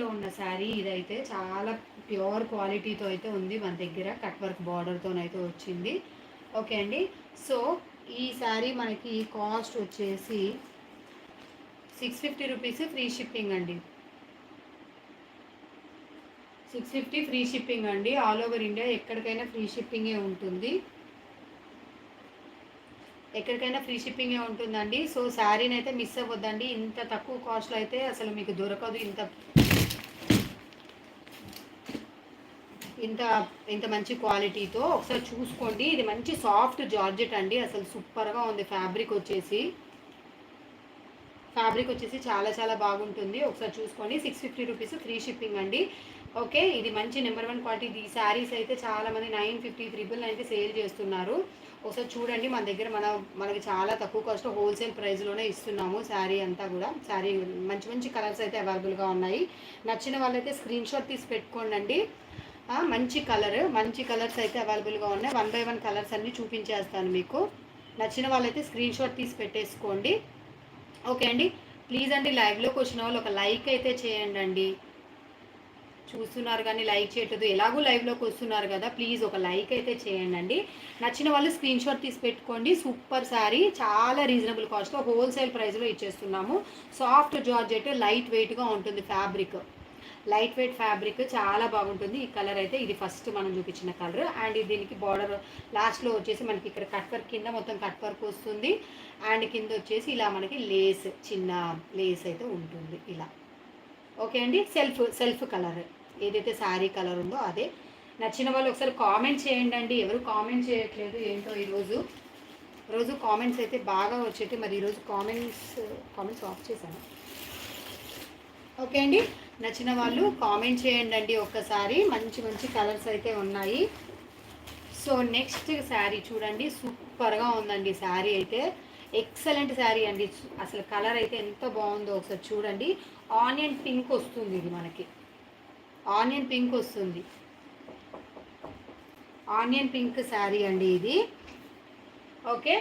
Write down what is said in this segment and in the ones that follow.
ట్రెండింగ్లో ఉన్న శారీ ఇదైతే చాలా ప్యూర్ క్వాలిటీతో అయితే ఉంది మన దగ్గర. కట్ వర్క్ బార్డర్తోనైతే వచ్చింది. ఓకే అండి. సో ఈ శారీ మనకి కాస్ట్ వచ్చేసి 650 రూపీస్ ఫ్రీ షిప్పింగ్ అండి. 650 ఫ్రీ షిప్పింగ్ అండి. ఆల్ ఓవర్ ఇండియా ఎక్కడికైనా ఫ్రీ షిప్పింగే ఉంటుంది. ఎక్కడికైనా ఫ్రీ షిప్పింగే ఉంటుందండి. సో శారీని అయితే మిస్ అవ్వద్దండి. ఇంత తక్కువ కాస్ట్లో అయితే అసలు మీకు దొరకదు. ఇంత ఇంత ఇంత మంచి క్వాలిటీతో ఒకసారి చూసుకోండి. ఇది మంచి సాఫ్ట్ జార్జెట్ అండి. అసలు సూపర్గా ఉంది. ఫ్యాబ్రిక్ వచ్చేసి చాలా చాలా బాగుంటుంది. ఒకసారి చూసుకోండి. 650 రూపీస్ ఫ్రీ షిప్పింగ్ అండి. ఓకే, ఇది మంచి నెంబర్ 1 క్వాలిటీ. ఈ శారీస్ అయితే చాలామంది 950 399 అయితే సేల్ చేస్తున్నారు. ఒకసారి చూడండి. మన దగ్గర మనకి చాలా తక్కువ కాస్ట్ హోల్సేల్ ప్రైస్లోనే ఇస్తున్నాము. శారీ అంతా కూడా శారీ మంచి మంచి కలర్స్ అయితే అవైలబుల్గా ఉన్నాయి. నచ్చిన వాళ్ళైతే స్క్రీన్ షాట్ తీసి పెట్టుకోండి. మంచి కలర్స్ అయితే అవైలబుల్గా ఉన్నాయి. 1 by 1 కలర్స్ అన్నీ చూపించేస్తాను మీకు. నచ్చిన వాళ్ళైతే స్క్రీన్ షాట్ తీసి పెట్టేసుకోండి. ఓకే అండి. ప్లీజ్ అండి, లైవ్లోకి వచ్చిన వాళ్ళు ఒక లైక్ అయితే చేయండి అండి. చూస్తున్నారు కానీ లైక్ చేయట్లేదు. ఎలాగో లైవ్లోకి వస్తున్నారు కదా, ప్లీజ్ ఒక లైక్ అయితే చేయండి అండి. నచ్చిన వాళ్ళు స్క్రీన్ షాట్ తీసి పెట్టుకోండి. సూపర్ శారీ, చాలా రీజనబుల్ కాస్ట్లో హోల్సేల్ ప్రైస్లో ఇచ్చేస్తున్నాము. సాఫ్ట్ జార్జెట్, లైట్ వెయిట్గా ఉంటుంది ఫ్యాబ్రిక్. లైట్ వెయిట్ ఫ్యాబ్రిక్ చాలా బాగుంటుంది. ఈ కలర్ అయితే ఇది ఫస్ట్ మనం చూపించిన కలర్. అండ్ దీనికి బార్డర్ లాస్ట్లో వచ్చేసి మనకి ఇక్కడ కట్ వర్క్, కింద మొత్తం కట్ వర్క్ వస్తుంది. అండ్ కింద వచ్చేసి ఇలా మనకి చిన్న లేస్ అయితే ఉంటుంది ఇలా. ఓకే అండి. సెల్ఫ్ కలర్ ఏదైతే శారీ కలర్ ఉందో అదే. నచ్చిన వాళ్ళు ఒకసారి కామెంట్ చేయండి అండి. ఎవరు కామెంట్ చేయట్లేదు ఏంటో ఈరోజు కామెంట్స్ అయితే బాగా వచ్చేటి. మరి ఈరోజు కామెంట్స్ ఆఫ్ చేశాను. ఓకే అండి. నచ్చిన వాళ్ళు కామెంట్ చేయండి అండి ఒక్కసారి. మంచి మంచి కలర్స్ అయితే ఉన్నాయి. సో నెక్స్ట్ శారీ చూడండి. సూపర్గా ఉందండి శారీ అయితే. ఎక్సలెంట్ శారీ అండి. అసలు కలర్ అయితే ఎంత బాగుందో ఒకసారి చూడండి. ఆనియన్ పింక్ వస్తుంది. ఇది మనకి ఆనియన్ పింక్ శారీ అండి ఇది. Okay,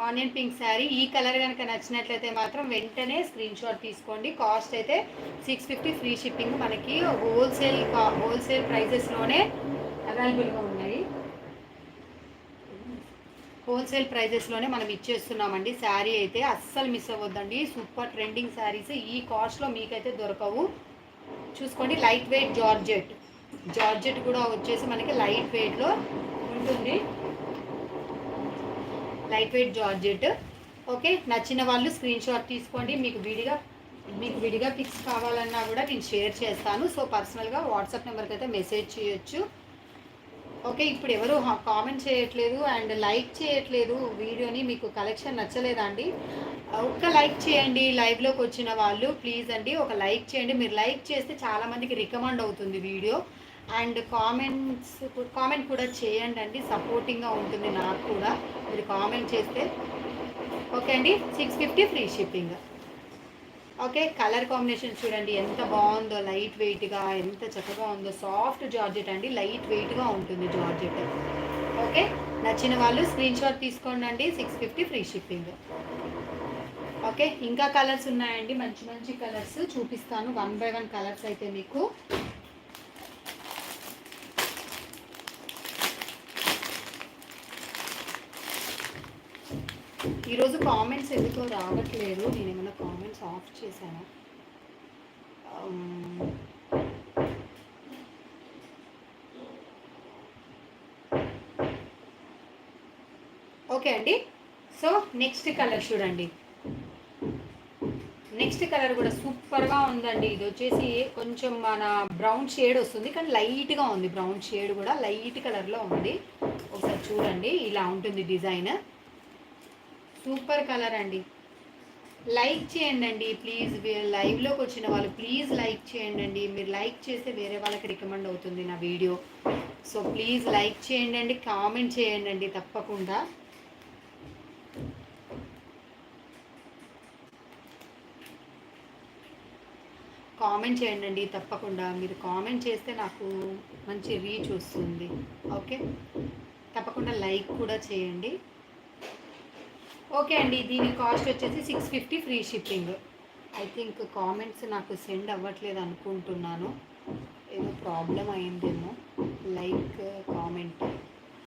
onion pink sari. ఈ కలర్ కనుక నచ్చినట్లయితే మాత్రం వెంటనే స్క్రీన్ షాట్ తీసుకోండి. కాస్ట్ అయితే 650 ఫ్రీ షిప్పింగ్. మనకి హోల్సేల్ ప్రైజెస్లోనే అవైలబుల్గా ఉన్నాయి. హోల్సేల్ ప్రైజెస్లోనే మనం ఇచ్చేస్తున్నామండి. శారీ అయితే అస్సలు మిస్ అవ్వద్దండి. సూపర్ ట్రెండింగ్ శారీస్ ఈ కాస్ట్లో మీకైతే దొరకవు. చూసుకోండి. లైట్ వెయిట్ జార్జెట్ కూడా వచ్చేసి మనకి లైట్ వెయిట్లో ఉంటుంది. Light weight georgette. ఓకే, నచ్చిన వాళ్ళు స్క్రీన్ షాట్ తీసుకోండి. మీకు విడిగా పిక్స్ కావాలన్నా కూడా నేను షేర్ చేస్తాను. సో పర్సనల్గా వాట్సాప్ నెంబర్కి అయితే మెసేజ్ చేయొచ్చు. ఓకే, ఇప్పుడు ఎవరు కామెంట్ చేయట్లేదు అండ్ లైక్ చేయట్లేదు వీడియోని. మీకు కలెక్షన్ నచ్చలేదా అండి? ఒక్క లైక్ చేయండి. లైవ్లోకి వచ్చిన వాళ్ళు ప్లీజ్ అండి ఒక లైక్ చేయండి. మీరు లైక్ చేస్తే చాలామందికి రికమెండ్ అవుతుంది వీడియో. అండ్ కామెంట్ కూడా చేయండి అండి. సపోర్టింగ్గా ఉంటుంది నాకు కూడా మీరు కామెంట్ చేస్తే. ఓకే అండి. 650 free shipping. Okay, colour combination చూడండి ఎంత బాగుందో. లైట్ వెయిట్గా ఎంత చక్కగా ఉందో. సాఫ్ట్ జార్జెట్ అండి. లైట్ వెయిట్గా ఉంటుంది జార్జెట్. ఓకే, నచ్చిన వాళ్ళు స్క్రీన్ షాట్ తీసుకోండి అండి. 650 ఫ్రీ షిప్పింగ్. ఓకే, ఇంకా కలర్స్ ఉన్నాయండి. మంచి మంచి కలర్స్ చూపిస్తాను. 1 by 1 కలర్స్ అయితే మీకు. ఈరోజు కామెంట్స్ ఎందుకో రావట్లేదు. నేను ఏమైనా కామెంట్స్ ఆఫ్ చేశాను. ఓకే అండి. సో నెక్స్ట్ కలర్ చూడండి. నెక్స్ట్ కలర్ కూడా సూపర్గా ఉందండి. ఇది వచ్చేసి కొంచెం మన బ్రౌన్ షేడ్ వస్తుంది కానీ లైట్గా ఉంది. బ్రౌన్ షేడ్ కూడా లైట్ కలర్లో ఉంది. ఒకసారి చూడండి. ఇలా ఉంటుంది డిజైన్. సూపర్ కలర్ అండి. లైక్ చేయండి అండి ప్లీజ్. లైవ్లోకి వచ్చిన వాళ్ళు ప్లీజ్ లైక్ చేయండి అండి. మీరు లైక్ చేస్తే వేరే వాళ్ళకి రికమెండ్ అవుతుంది నా వీడియో. సో ప్లీజ్ లైక్ చేయండి అండి. కామెంట్ చేయండి అండి తప్పకుండా. కామెంట్ చేయండి అండి తప్పకుండా. మీరు కామెంట్ చేస్తే నాకు మంచి రీచ్ వస్తుంది. ఓకే, తప్పకుండా లైక్ కూడా చేయండి. ఓకే అండి. దీని కాస్ట్ వచ్చేసి 650 free shipping. I think comments నాకు సెండ్ అవ్వట్లేదు అనుకుంటున్నాను, ఏదో ప్రాబ్లం అయిందేమో. Like comment